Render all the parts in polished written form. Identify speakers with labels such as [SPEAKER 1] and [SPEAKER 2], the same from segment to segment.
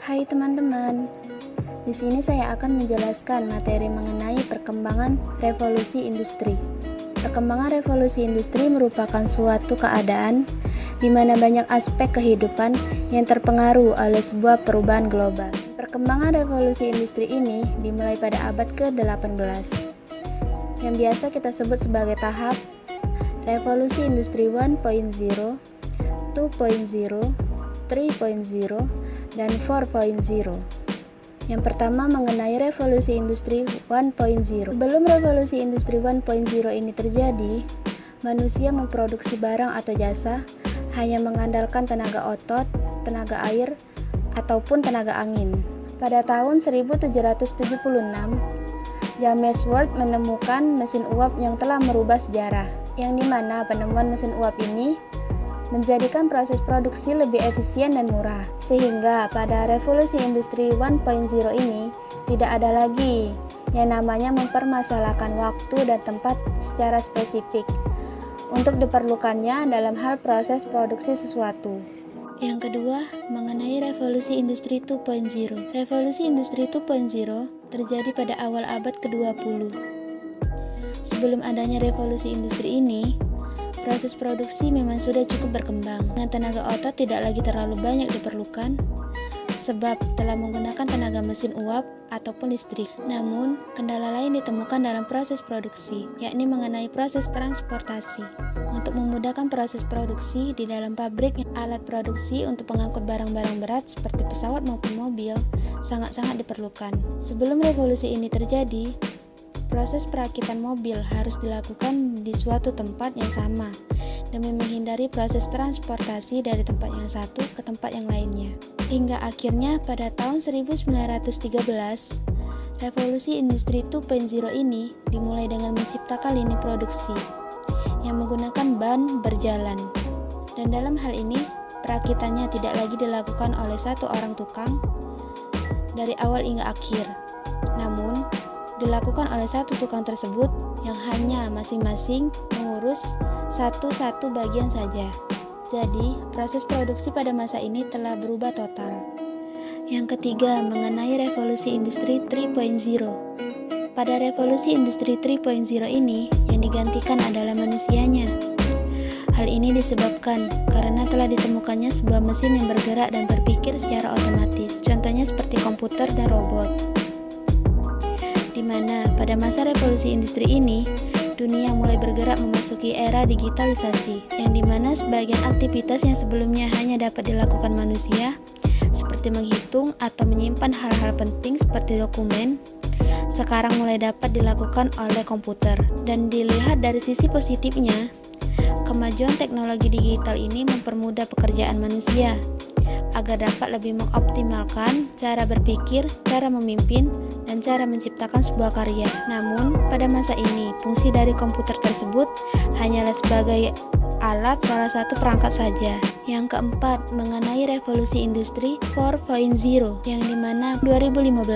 [SPEAKER 1] Hai teman-teman, di sini saya akan menjelaskan materi mengenai perkembangan revolusi industri. Perkembangan revolusi industri merupakan suatu keadaan di mana banyak aspek kehidupan yang terpengaruh oleh sebuah perubahan global. Perkembangan revolusi industri ini dimulai pada abad ke-18, yang biasa kita sebut sebagai tahap revolusi industri 1.0, 2.0, 3.0, dan 4.0. Yang pertama mengenai revolusi industri 1.0. Sebelum revolusi industri 1.0 ini terjadi, manusia memproduksi barang atau jasa hanya mengandalkan tenaga otot, tenaga air, ataupun tenaga angin. Pada tahun 1776, James Watt menemukan mesin uap yang telah merubah sejarah, yang dimana penemuan mesin uap ini menjadikan proses produksi lebih efisien dan murah. Sehingga pada revolusi industri 1.0 ini tidak ada lagi yang namanya mempermasalahkan waktu dan tempat secara spesifik untuk diperlukannya dalam hal proses produksi sesuatu. Yang kedua, mengenai revolusi industri 2.0. Revolusi industri 2.0 terjadi pada awal abad ke-20. Sebelum adanya revolusi industri ini, proses produksi memang sudah cukup berkembang. Dengan tenaga otot tidak lagi terlalu banyak diperlukan, sebab telah menggunakan tenaga mesin uap ataupun listrik. Namun, kendala lain ditemukan dalam proses produksi, yakni mengenai proses transportasi. Untuk memudahkan proses produksi di dalam pabrik, alat produksi untuk mengangkut barang-barang berat seperti pesawat maupun mobil sangat-sangat diperlukan. Sebelum revolusi ini terjadi, proses perakitan mobil harus dilakukan di suatu tempat yang sama demi menghindari proses transportasi dari tempat yang satu ke tempat yang lainnya. Hingga akhirnya pada tahun 1913, revolusi industri 2.0 ini dimulai dengan menciptakan lini produksi yang menggunakan ban berjalan. Dan dalam hal ini, perakitannya tidak lagi dilakukan oleh satu orang tukang dari awal hingga akhir, namun dilakukan oleh satu tukang tersebut yang hanya masing-masing mengurus satu-satu bagian saja. Jadi, proses produksi pada masa ini telah berubah total. Yang ketiga, mengenai revolusi industri 3.0. Pada revolusi industri 3.0 ini, yang digantikan adalah manusianya. Hal ini disebabkan karena telah ditemukannya sebuah mesin yang bergerak dan berpikir secara otomatis, contohnya seperti komputer dan robot. Di mana pada masa revolusi industri ini, dunia mulai bergerak memasuki era digitalisasi, yang dimana sebagian aktivitas yang sebelumnya hanya dapat dilakukan manusia, seperti menghitung atau menyimpan hal-hal penting seperti dokumen, sekarang mulai dapat dilakukan oleh komputer. Dan dilihat dari sisi positifnya, kemajuan teknologi digital ini mempermudah pekerjaan manusia agar dapat lebih mengoptimalkan cara berpikir, cara memimpin, dan cara menciptakan sebuah karya. Namun, pada masa ini, fungsi dari komputer tersebut hanyalah sebagai alat salah satu perangkat saja. Yang keempat, mengenai revolusi industri 4.0, yang dimana 2015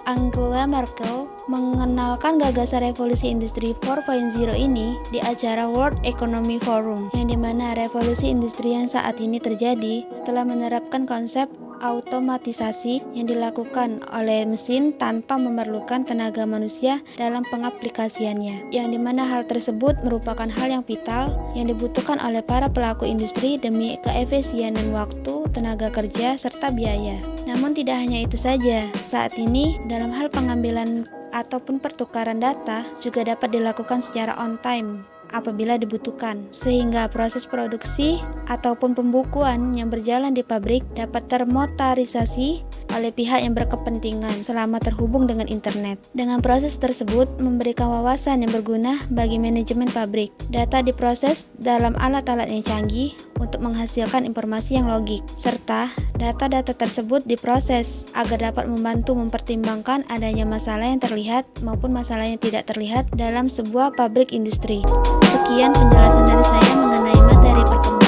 [SPEAKER 1] Angela Merkel mengenalkan gagasan revolusi industri 4.0 ini di acara World Economic Forum, yang dimana revolusi industri yang saat ini terjadi telah menerapkan konsep automatisasi yang dilakukan oleh mesin tanpa memerlukan tenaga manusia dalam pengaplikasiannya, yang dimana hal tersebut merupakan hal yang vital yang dibutuhkan oleh para pelaku industri demi keefisienan waktu, tenaga kerja, serta biaya. Namun tidak hanya itu saja, saat ini dalam hal pengambilan ataupun pertukaran data juga dapat dilakukan secara on time apabila dibutuhkan, sehingga proses produksi ataupun pembukuan yang berjalan di pabrik dapat termotorisasi oleh pihak yang berkepentingan selama terhubung dengan internet. Dengan proses tersebut memberikan wawasan yang berguna bagi manajemen pabrik. Data diproses dalam alat-alat yang canggih untuk menghasilkan informasi yang logik, serta data-data tersebut diproses agar dapat membantu mempertimbangkan adanya masalah yang terlihat maupun masalah yang tidak terlihat dalam sebuah pabrik industri. Sekian penjelasan dari saya mengenai materi perkembangan